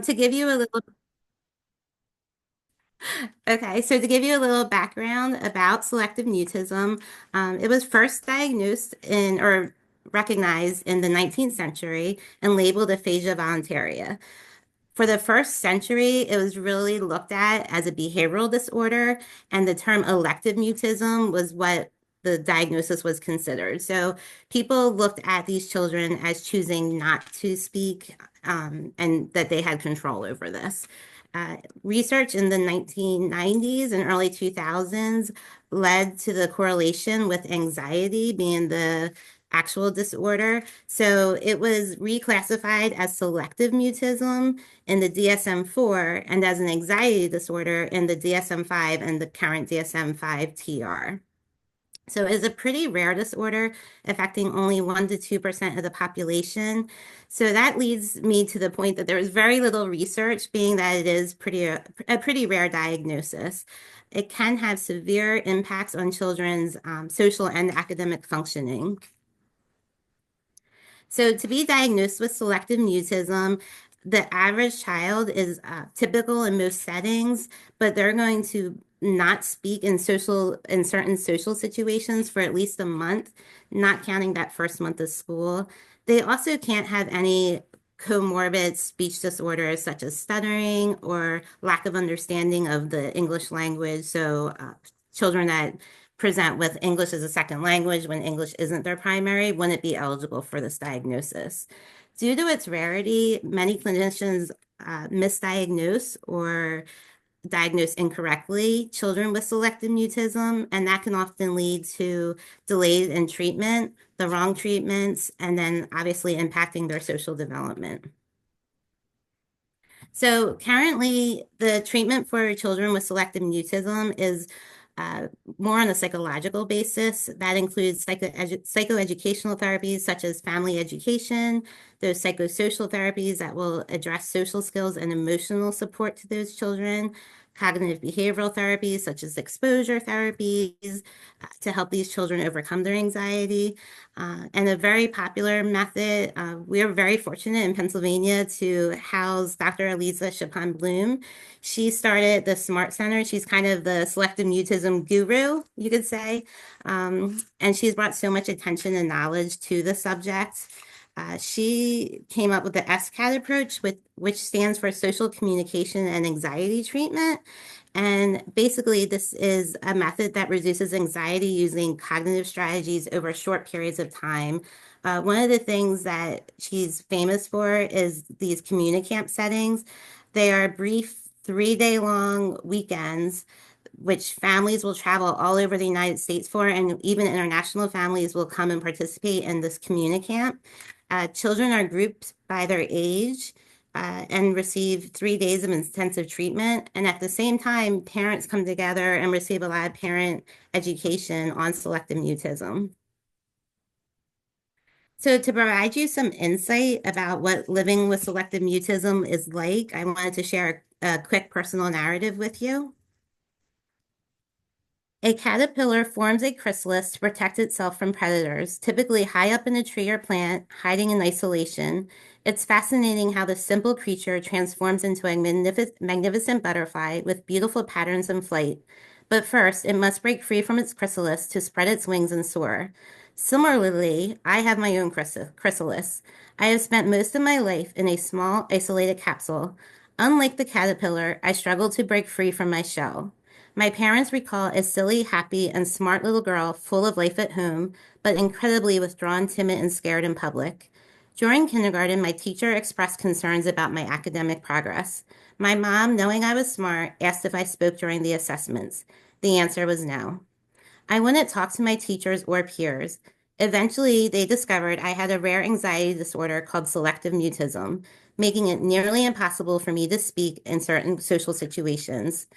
To give you a little, okay, so to give you a little background about selective mutism, it was first diagnosed in or recognized in the 19th century and labeled aphasia voluntaria. For the first century, it was really looked at as a behavioral disorder, and the term elective mutism was what the diagnosis was considered. So people looked at these children as choosing not to speak, and that they had control over this. Research in the 1990s and early 2000s led to the correlation with anxiety being the actual disorder. So it was reclassified as selective mutism in the DSM-4 and as an anxiety disorder in the DSM-5 and the current DSM-5 TR. So it's a pretty rare disorder affecting only 1 to 2% of the population. So that leads me to the point that there is very little research, being that it is a pretty rare diagnosis. It can have severe impacts on children's social and academic functioning. So to be diagnosed with selective mutism, the average child is typical in most settings, but they're going to not speak in certain social situations for at least a month, not counting that first month of school. They also can't have any comorbid speech disorders such as stuttering or lack of understanding of the English language. So children that present with English as a second language when English isn't their primary wouldn't be eligible for this diagnosis. Due to its rarity, many clinicians misdiagnose or diagnose incorrectly children with selective mutism, and that can often lead to delays in treatment, the wrong treatments, and then obviously impacting their social development. So currently, the treatment for children with selective mutism is more on a psychological basis. That includes psychoeducational therapies such as family education, those psychosocial therapies that will address social skills and emotional support to those children, cognitive behavioral therapies such as exposure therapies to help these children overcome their anxiety. And a very popular method, we are very fortunate in Pennsylvania to house Dr. Eliza Chapon Bloom. She started the Smart Center. She's kind of the selective mutism guru, you could say. And she's brought so much attention and knowledge to the subject. She came up with the SCAT approach, which stands for social communication and anxiety treatment. And basically, this is a method that reduces anxiety using cognitive strategies over short periods of time. One of the things that she's famous for is these communicamp settings. They are brief 3 day long weekends, which families will travel all over the United States for, and even international families will come and participate in this communicamp. Children are grouped by their age and receive 3 days of intensive treatment. And at the same time, parents come together and receive a lot of parent education on selective mutism. So to provide you some insight about what living with selective mutism is like, I wanted to share a quick personal narrative with you. A caterpillar forms a chrysalis to protect itself from predators, typically high up in a tree or plant, hiding in isolation. It's fascinating how this simple creature transforms into a magnificent butterfly with beautiful patterns and flight. But first, it must break free from its chrysalis to spread its wings and soar. Similarly, I have my own chrysalis. I have spent most of my life in a small, isolated capsule. Unlike the caterpillar, I struggle to break free from my shell. My parents recall a silly, happy, and smart little girl full of life at home, but incredibly withdrawn, timid, and scared in public. During kindergarten, my teacher expressed concerns about my academic progress. My mom, knowing I was smart, asked if I spoke during the assessments. The answer was no. I wouldn't talk to my teachers or peers. Eventually, they discovered I had a rare anxiety disorder called selective mutism, making it nearly impossible for me to speak in certain social situations.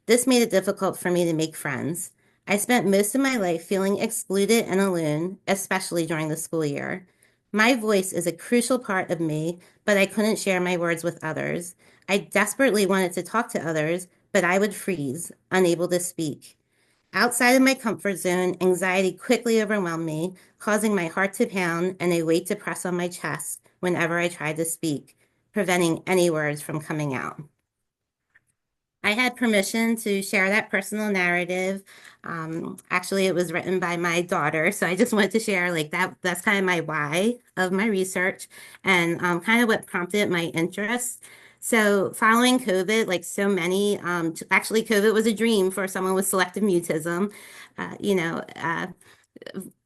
This made it difficult for me to make friends. I spent most of my life feeling excluded and alone, especially during the school year. My voice is a crucial part of me, but I couldn't share my words with others. I desperately wanted to talk to others, but I would freeze, unable to speak. Outside of my comfort zone, anxiety quickly overwhelmed me, causing my heart to pound and a weight to press on my chest whenever I tried to speak. preventing any words from coming out. I had permission to share that personal narrative. Actually, it was written by my daughter, so I just wanted to share like that. That's kind of my why of my research and kind of what prompted my interest. So following COVID, like so many, actually COVID was a dream for someone with selective mutism.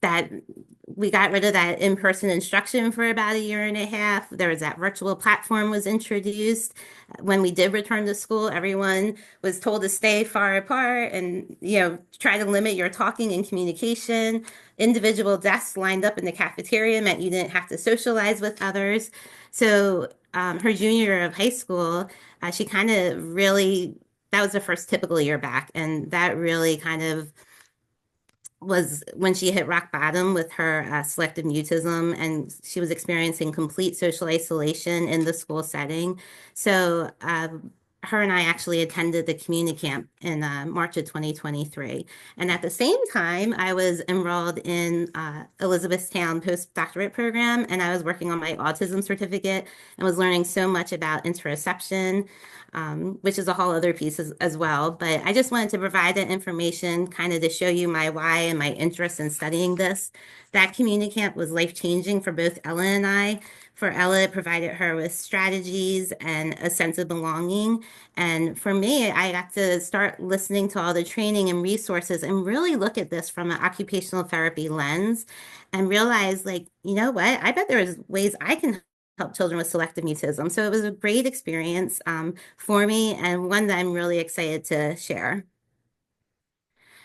That we got rid of that in-person instruction for about a year and a half. There was that virtual platform was introduced. When we did return to school, everyone was told to stay far apart and, try to limit your talking and communication. Individual desks lined up in the cafeteria meant you didn't have to socialize with others. So her junior year of high school, she kind of really, that was the first typical year back. And that really kind of was when she hit rock bottom with her selective mutism, and she was experiencing complete social isolation in the school setting. So her and I actually attended the community camp in March of 2023. And at the same time, I was enrolled in Elizabethtown postdoctorate program, and I was working on my autism certificate and was learning so much about interoception, which is a whole other piece as well. But I just wanted to provide that information kind of to show you my why and my interest in studying this. That community camp was life-changing for both Ella and I. For Ella, it provided her with strategies and a sense of belonging. And for me, I got to start listening to all the training and resources and really look at this from an occupational therapy lens and realize, like, you know what? I bet there's ways I can help children with selective mutism. So it was a great experience for me and one that I'm really excited to share.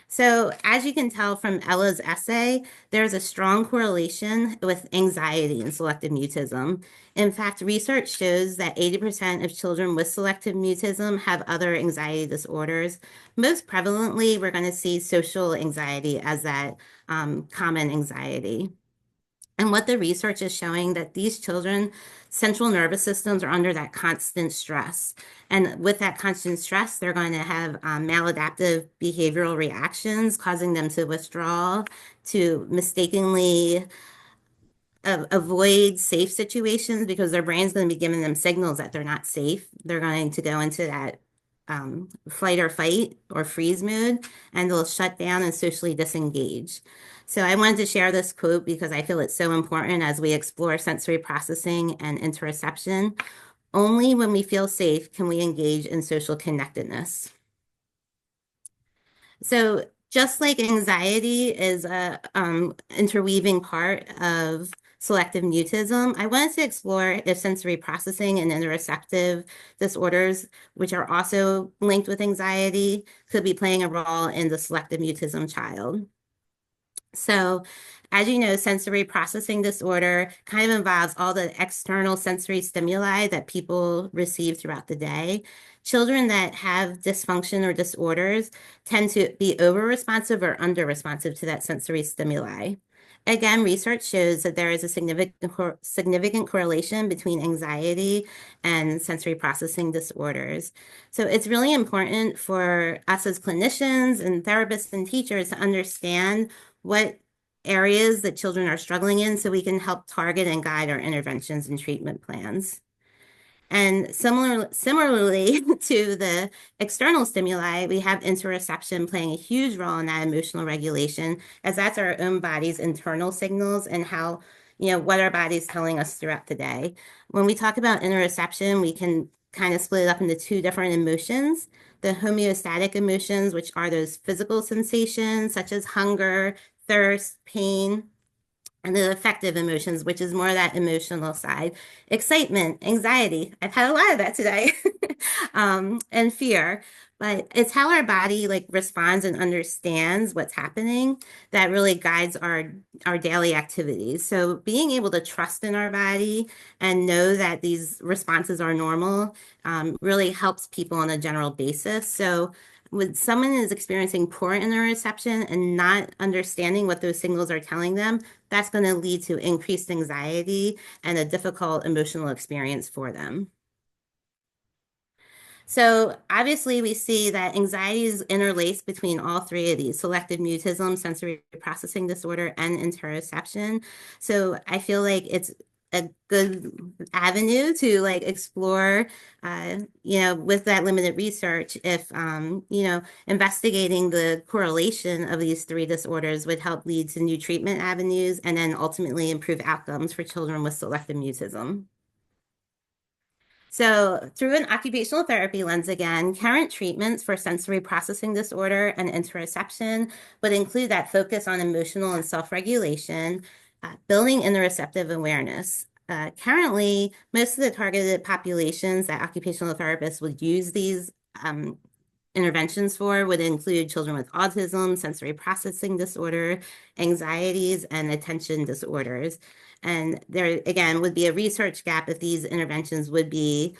So as you can tell from Ella's essay, there's a strong correlation with anxiety and selective mutism. In fact, research shows that 80% of children with selective mutism have other anxiety disorders. Most prevalently, we're going to see social anxiety as that common anxiety. And what the research is showing that these children, central nervous systems are under that constant stress. And with that constant stress, they're going to have maladaptive behavioral reactions, causing them to withdraw, to mistakenly avoid safe situations because their brain's going to be giving them signals that they're not safe. They're going to go into that flight or fight or freeze mode, and they'll shut down and socially disengage. So I wanted to share this quote because I feel it's so important as we explore sensory processing and interoception. Only when we feel safe can we engage in social connectedness. So just like anxiety is a interweaving part of selective mutism, I wanted to explore if sensory processing and interoceptive disorders, which are also linked with anxiety, could be playing a role in the selective mutism child. So, as you know, sensory processing disorder kind of involves all the external sensory stimuli that people receive throughout the day. Children that have dysfunction or disorders tend to be over-responsive or under-responsive to that sensory stimuli. Again, research shows that there is a significant correlation between anxiety and sensory processing disorders. So it's really important for us as clinicians and therapists and teachers to understand what areas that children are struggling in so we can help target and guide our interventions and treatment plans. And similarly to the external stimuli, we have interoception playing a huge role in that emotional regulation, as that's our own body's internal signals and how, what our body's telling us throughout the day. When we talk about interoception, we can kind of split it up into two different emotions. The homeostatic emotions, which are those physical sensations such as hunger, thirst, pain, and the affective emotions, which is more that emotional side, excitement, anxiety. I've had a lot of that today, and fear. But it's how our body like responds and understands what's happening that really guides our daily activities. So being able to trust in our body and know that these responses are normal really helps people on a general basis. So when someone is experiencing poor interoception and not understanding what those signals are telling them, that's going to lead to increased anxiety and a difficult emotional experience for them. So obviously we see that anxiety is interlaced between all three of these: selective mutism, sensory processing disorder, and interoception. So I feel like it's a good avenue to like explore, with that limited research, if, investigating the correlation of these three disorders would help lead to new treatment avenues and then ultimately improve outcomes for children with selective mutism. So, through an occupational therapy lens again, current treatments for sensory processing disorder and interoception would include that focus on emotional and self-regulation, building interoceptive awareness. Currently, most of the targeted populations that occupational therapists would use these um, interventions for would include children with autism, sensory processing disorder, anxieties, and attention disorders. And there, again, would be a research gap if these interventions would be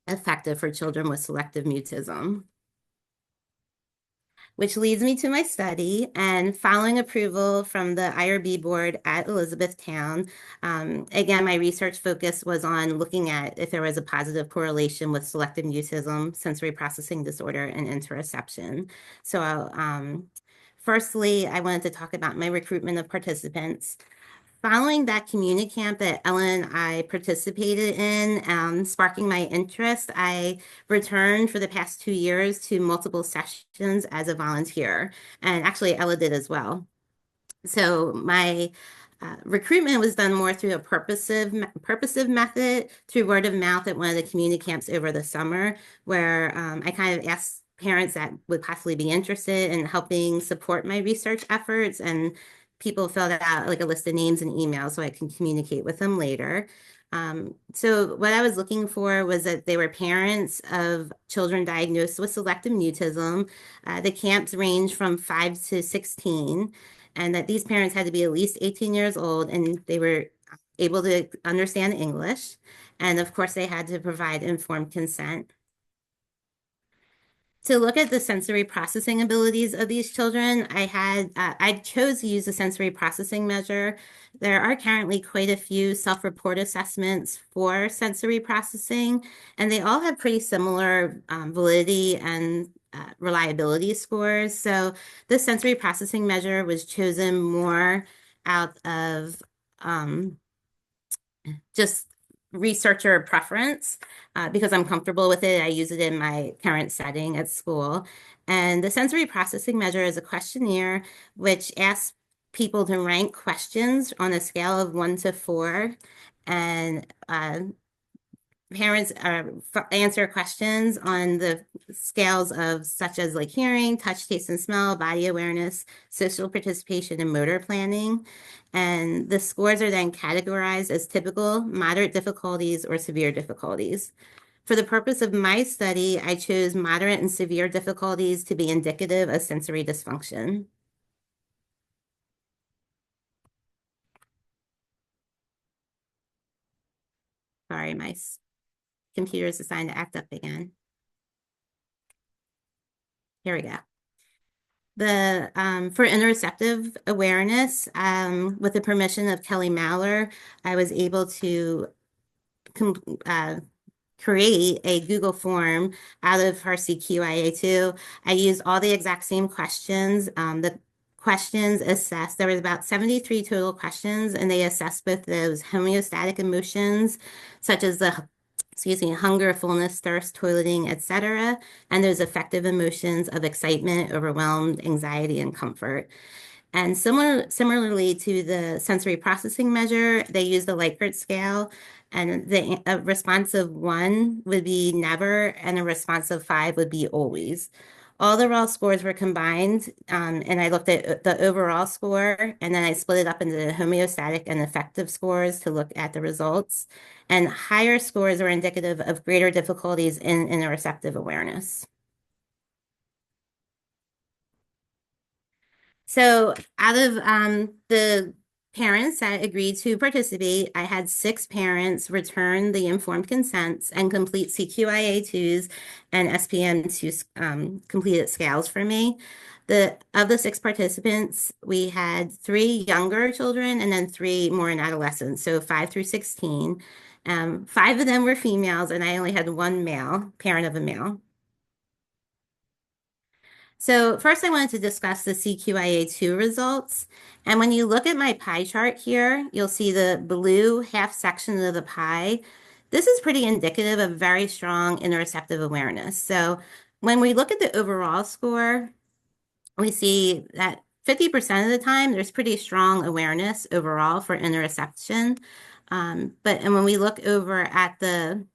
effective for children with selective mutism. Which leads me to my study. And following approval from the IRB board at Elizabethtown, again, my research focus was on looking at if there was a positive correlation with selective mutism, sensory processing disorder, and interoception. So, firstly, I wanted to talk about my recruitment of participants. Following that community camp that Ellen and I participated in, sparking my interest, I returned for the past 2 years to multiple sessions as a volunteer. And actually, Ella did as well. So my recruitment was done more through a purposive method, through word of mouth at one of the community camps over the summer, where I kind of asked parents that would possibly be interested in helping support my research efforts, and people filled out like a list of names and emails so I can communicate with them later. So what I was looking for was that they were parents of children diagnosed with selective mutism. The camps range from 5 to 16, and that these parents had to be at least 18 years old and they were able to understand English. And of course, they had to provide informed consent. To look at the sensory processing abilities of these children, I chose to use a sensory processing measure. There are currently quite a few self-report assessments for sensory processing, and they all have pretty similar validity and reliability scores. So this sensory processing measure was chosen more out of just researcher preference, because I'm comfortable with it. I use it in my current setting at school. And the sensory processing measure is a questionnaire which asks people to rank questions on a scale of 1 to 4. And parents answer questions on the scales of such as like hearing, touch, taste, and smell, body awareness, social participation, and motor planning. And the scores are then categorized as typical, moderate difficulties, or severe difficulties. For the purpose of my study, I chose moderate and severe difficulties to be indicative of sensory dysfunction. Sorry, my computer is assigned to act up again. Here we go. For interoceptive awareness, with the permission of Kelly Mallor, I was able to create a Google form out of her CQIA2. I used all the exact same questions. The questions assessed, there was about 73 total questions, and they assessed both those homeostatic emotions, such as hunger, fullness, thirst, toileting, etc., and those affective emotions of excitement, overwhelmed, anxiety, and comfort. And similarly to the sensory processing measure, they use the Likert scale, and a response of 1 would be never, and a response of 5 would be always. All the raw scores were combined, and I looked at the overall score, and then I split it up into the homeostatic and affective scores to look at the results. And higher scores were indicative of greater difficulties in interoceptive awareness. So out of the parents that agreed to participate, I had 6 parents return the informed consents and complete CQIA2s and SPM2 completed scales for me. Of the 6 participants, we had 3 younger children and then 3 more in adolescence, so 5 through 16. 5 of them were females, and I only had 1 male, parent of a male. So first I wanted to discuss the CQIA2 results. And when you look at my pie chart here, you'll see the blue half section of the pie. This is pretty indicative of very strong interoceptive awareness. So when we look at the overall score, we see that 50% of the time there's pretty strong awareness overall for interoception. And when we look over at the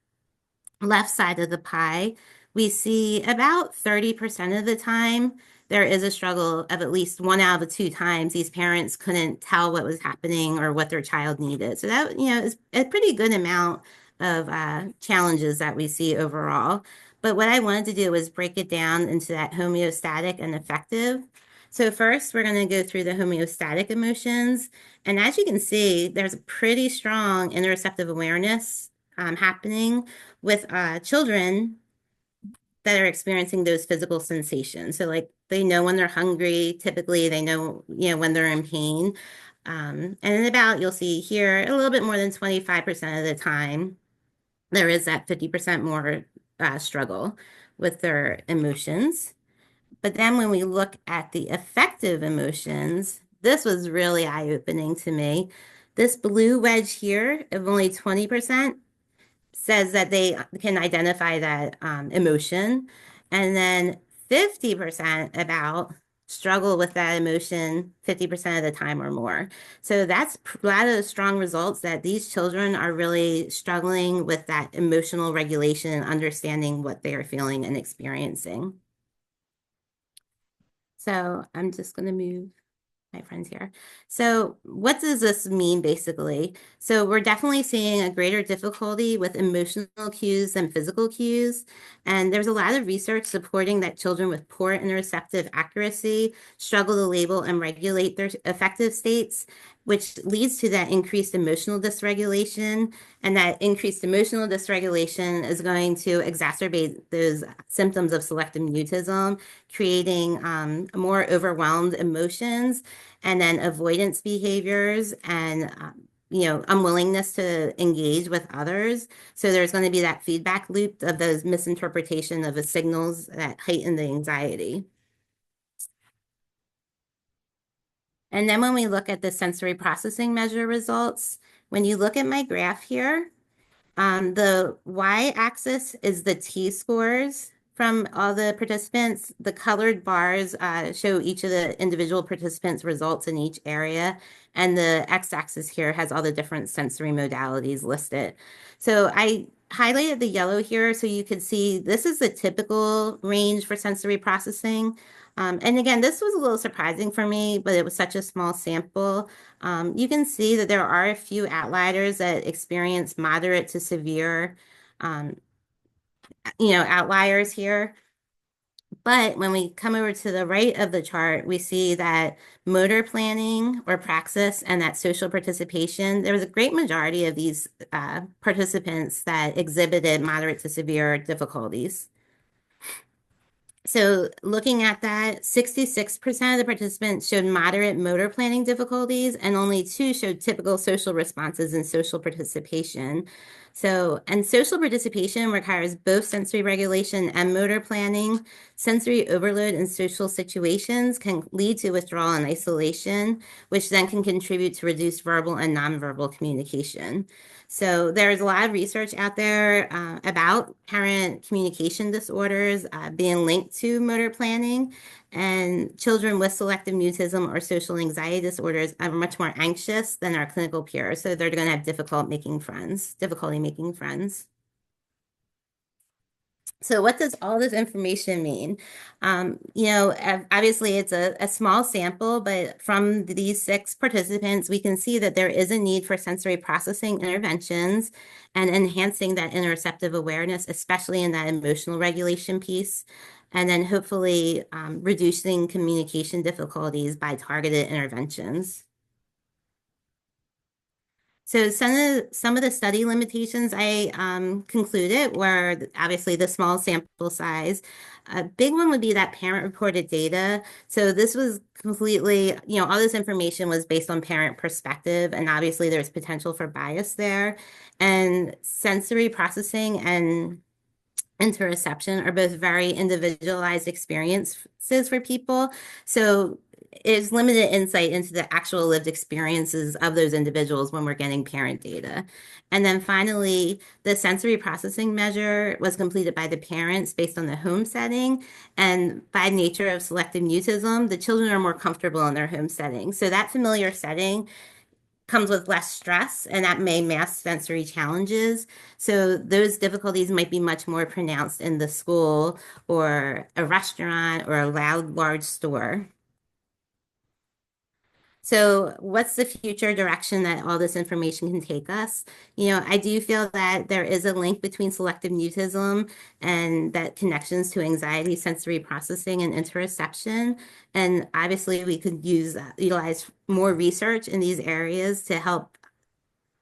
left side of the pie, we see about 30% of the time there is a struggle of at least one out of the two times these parents couldn't tell what was happening or what their child needed. So that, is a pretty good amount of challenges that we see overall. But what I wanted to do was break it down into that homeostatic and effective. So first, we're going to go through the homeostatic emotions. And as you can see, there's a pretty strong interoceptive awareness happening with children that are experiencing those physical sensations. So like they know when they're hungry, typically they know, when they're in pain. And in about, you'll see here, a little bit more than 25% of the time, there is that 50% more struggle with their emotions. But then when we look at the affective emotions, this was really eye-opening to me. This blue wedge here of only 20% says that they can identify that emotion. And then 50% about struggle with that emotion 50% of the time or more. So that's a lot of strong results that these children are really struggling with that emotional regulation and understanding what they are feeling and experiencing. So I'm just going to move my friends here. So what does this mean basically? So we're definitely seeing a greater difficulty with emotional cues than physical cues. And there's a lot of research supporting that children with poor interoceptive accuracy struggle to label and regulate their affective states, which leads to that increased emotional dysregulation. And that increased emotional dysregulation is going to exacerbate those symptoms of selective mutism, creating more overwhelmed emotions and then avoidance behaviors and unwillingness to engage with others. So there's going to be that feedback loop of those misinterpretation of the signals that heighten the anxiety. And then when we look at the sensory processing measure results, when you look at my graph here, the y-axis is the T-scores from all the participants. The colored bars show each of the individual participants' results in each area. And the x-axis here has all the different sensory modalities listed. So I highlighted the yellow here so you could see this is the typical range for sensory processing. And again, this was a little surprising for me, but it was such a small sample. You can see that there are a few outliers that experience moderate to severe, um, outliers here. But when we come over to the right of the chart, we see that motor planning or praxis and that social participation, there was a great majority of these participants that exhibited moderate to severe difficulties. So looking at that, 66% of the participants showed moderate motor planning difficulties, and only 2 showed typical social responses and social participation. So, and social participation requires both sensory regulation and motor planning. Sensory overload in social situations can lead to withdrawal and isolation, which then can contribute to reduced verbal and nonverbal communication. So there's a lot of research out there about parent communication disorders being linked to motor planning, and children with selective mutism or social anxiety disorders are much more anxious than our clinical peers. So they're going to have difficulty making friends. So what does all this information mean? Obviously it's a small sample, but from these 6 participants, we can see that there is a need for sensory processing interventions and enhancing that interoceptive awareness, especially in that emotional regulation piece, and then hopefully reducing communication difficulties by targeted interventions. So some of the study limitations I concluded were obviously the small sample size. A big one would be that parent-reported data. So this was completely, all this information was based on parent perspective, and obviously there's potential for bias there. And sensory processing and interoception are both very individualized experiences for people. So it's limited insight into the actual lived experiences of those individuals when we're getting parent data. And then finally, the sensory processing measure was completed by the parents based on the home setting. And by nature of selective mutism, the children are more comfortable in their home setting. So that familiar setting comes with less stress and that may mask sensory challenges. So those difficulties might be much more pronounced in the school or a restaurant or a loud, large store. So what's the future direction that all this information can take us? I do feel that there is a link between selective mutism and that connections to anxiety, sensory processing, and interoception. And obviously we could utilize more research in these areas to help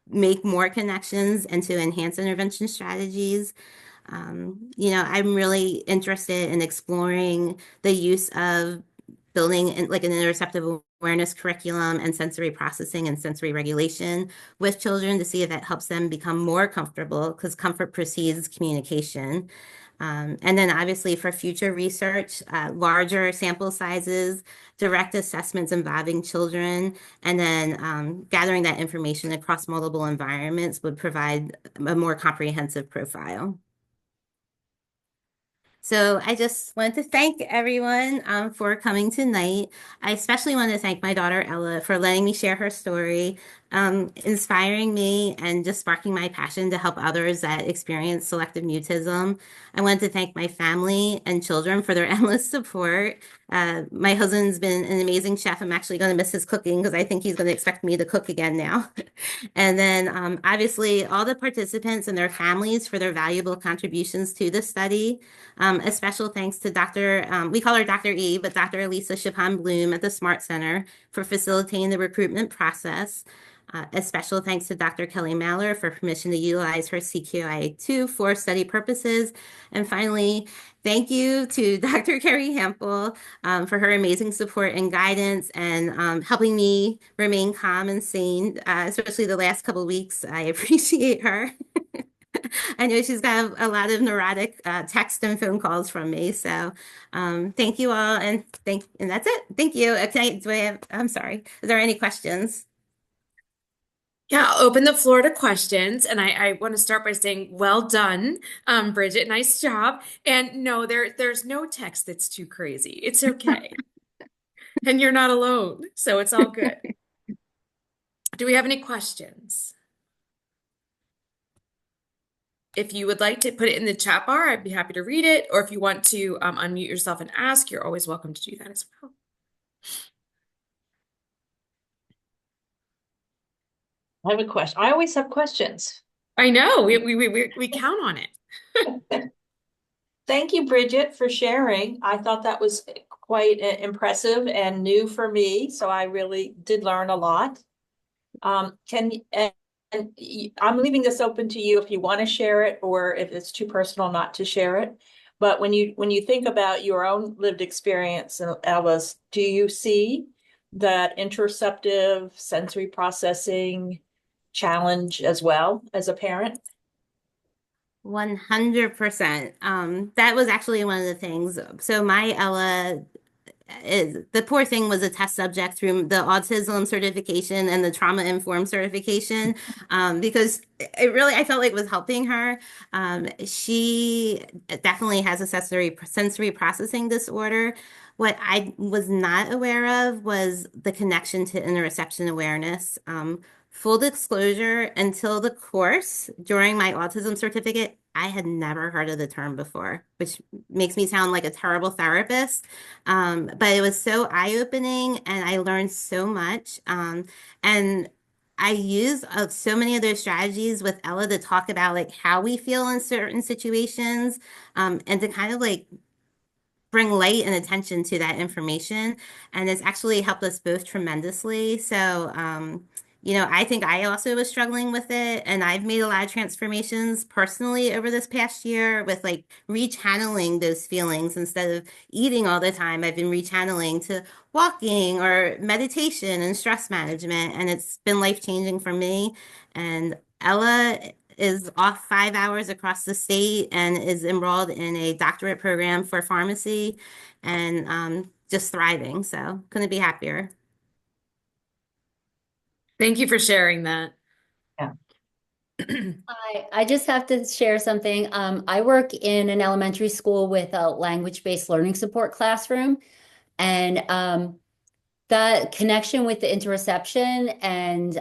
make more connections and to enhance intervention strategies. I'm really interested in exploring the use of building like an interoceptive awareness curriculum and sensory processing and sensory regulation with children to see if that helps them become more comfortable because comfort precedes communication. And then obviously for future research, larger sample sizes, direct assessments involving children, and then gathering that information across multiple environments would provide a more comprehensive profile. So I just wanted to thank everyone for coming tonight. I especially want to thank my daughter Ella for letting me share her story, inspiring me and just sparking my passion to help others that experience selective mutism. I want to thank my family and children for their endless support. My husband's been an amazing chef. I'm actually going to miss his cooking because I think he's going to expect me to cook again now. And then obviously all the participants and their families for their valuable contributions to the study. A special thanks to we call her Dr. E, but Dr. Elisa Chapon Bloom at the Smart Center for facilitating the recruitment process. A special thanks to Dr. Kelly Maller for permission to utilize her CQI2 for study purposes. And finally, thank you to Dr. Carrie Hampel for her amazing support and guidance and helping me remain calm and sane, especially the last couple of weeks. I appreciate her. I know she's got a lot of neurotic text and phone calls from me. So thank you all and that's it. Thank you. I'm sorry. Is there any questions? Yeah, I'll open the floor to questions. And I want to start by saying, well done, Brigid. Nice job. And no, there's no text that's too crazy. It's okay. And you're not alone. So it's all good. Do we have any questions? If you would like to put it in the chat bar, I'd be happy to read it. Or if you want to unmute yourself and ask, you're always welcome to do that as well. I have a question. I always have questions. I know, we count on it. Thank you, Brigid, for sharing. I thought that was quite impressive and new for me, so I really did learn a lot. I'm leaving this open to you if you want to share it or if it's too personal not to share it. But when you think about your own lived experience, Ella's, do you see that interoceptive sensory processing challenge as well as a parent? 100%. That was actually one of the things. So my Ella the poor thing was a test subject through the autism certification and the trauma informed certification because I felt like it was helping her. She definitely has a sensory processing disorder. What I was not aware of was the connection to interoception awareness. Full disclosure, until the course during my autism certificate, I had never heard of the term before, which makes me sound like a terrible therapist. But it was so eye-opening and I learned so much. And I use so many of those strategies with Ella to talk about like how we feel in certain situations, and to kind of like bring light and attention to that information. And it's actually helped us both tremendously. So, I think I also was struggling with it. And I've made a lot of transformations personally over this past year with like rechanneling those feelings instead of eating all the time. I've been rechanneling to walking or meditation and stress management. And it's been life-changing for me. And Ella is off 5 hours across the state and is enrolled in a doctorate program for pharmacy and just thriving. So couldn't be happier. Thank you for sharing that. Yeah. I just have to share something. I work in an elementary school with a language-based learning support classroom, and that connection with the interoception and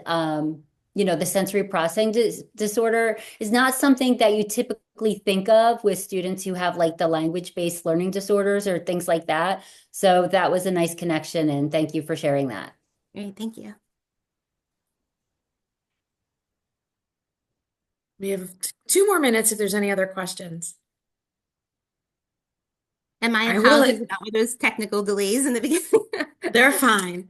the sensory processing disorder is not something that you typically think of with students who have like the language-based learning disorders or things like that. So that was a nice connection, and thank you for sharing that. Great, thank you. We have 2 more minutes if there's any other questions. And my I will- apologies about all those technical delays in the beginning. They're fine.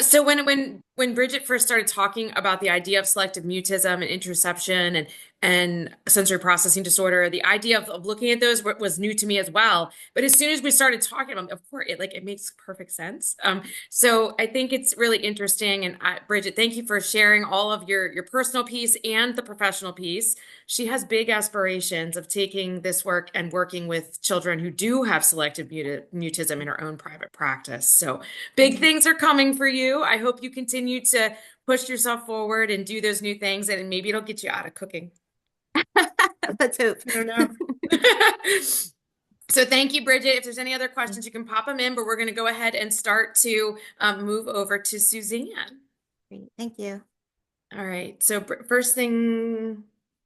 So when Brigid first started talking about the idea of selective mutism and interoception and sensory processing disorder, the idea of looking at those was new to me as well. But as soon as we started talking about them, of course, it makes perfect sense. So I think it's really interesting. And Brigid, thank you for sharing all of your personal piece and the professional piece. She has big aspirations of taking this work and working with children who do have selective mutism in her own private practice. So big things are coming for you. I hope you continue to push yourself forward and do those new things, and maybe it'll get you out of cooking. Let's hope. I don't know. So thank you, Brigid. If there's any other questions, you can pop them in, but we're going to go ahead and start to move over to Suzanne. Great, thank you. All right. So first thing